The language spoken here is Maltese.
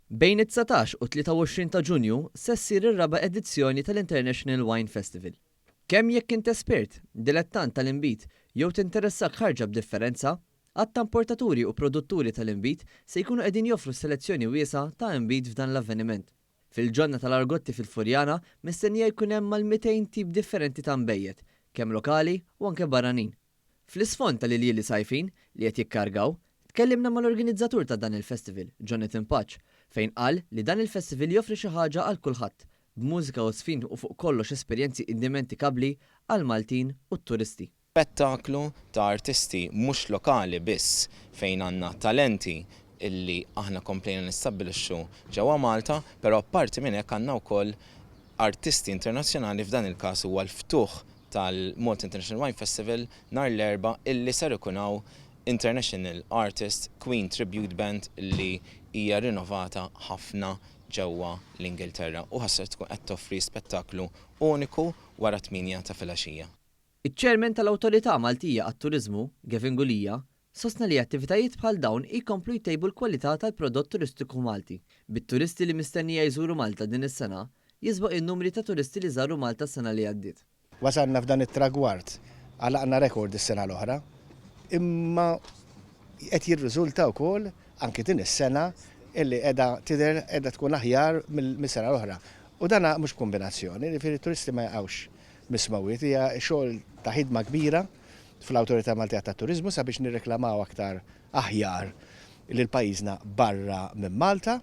Bejn it-19 u 23 ta' Ġunju se ssir ir-raba' edizzjoni tal-International Wine Festival. Kemm jekk int espert, dilettant tal-inbit jew tinteressak ħarġa b'differenza, għadd importaturi u produtturi tal-inbit se jkunu qegħdin joffru selezzjoni wiesa' ta' inbit f'dan l-avveniment. Fil-ġonna tal-Argotti fil-Furjana mistennija jkun hemm mal-200 tip differenti ta' nbejjed, kemm lokali u anke barranin. Fl-isfond tal-iljili sajfin li qed jikkargaw, tkellimna mal-organizzatur ta' dan il-festival, Jonathan Patch, fejn qal li dan il-festival joffri xi ħaġa għal kulħadd, b'mużika u sfin u fuq kollox esperjenzi indimentikabbli għal Maltin u t-turisti. Spettaklu ta' artisti mhux lokali biss fejn għandna talenti illi aħna komplejna nistabbilixxu ġewwa Malta, però apparti minn hekk għandna wkoll artisti internazzjonali f'dan il-każ huwa l-ftuħ tal-Malta International Wine Festival nhar l-erba' illi ser ikun hawn International Artist Queen Tribute Band li hija rinnovata ħafna ġewwa l-Ingilterra u ħassar tkun qed toffri spettaklu uniku wara 8 ta' filgħaxija. Iċ-ċermen tal-Awtorità Maltija għat-Turiżmu, Gavin Gulija, sostna li attivitajiet bħal dawn jkomplu jtejbu l-kwalità tal-prodott turistiku Malti. Bit-turisti li mistennija jżuru Malta din is-sena, jisbaq in-numri ta' turisti li żaru Malta s-sena li għaddiet. Wasalna f'dan it-tragward, għalaqna rekord is-sena l-oħra, imma qed jirriżulta wkoll anke din is-sena illi qiegħda tkun aħjar mis-sena l-oħra. U dana mhux kombinazzjoni, li turisti ma jaqgħux mismawiet, hija xogħol ta' ħidma kbira fl-Awtorità Maltija tat-Turiżmu sabiex nirreklamaw aktar aħjar lil pajjiżna barra minn Malta.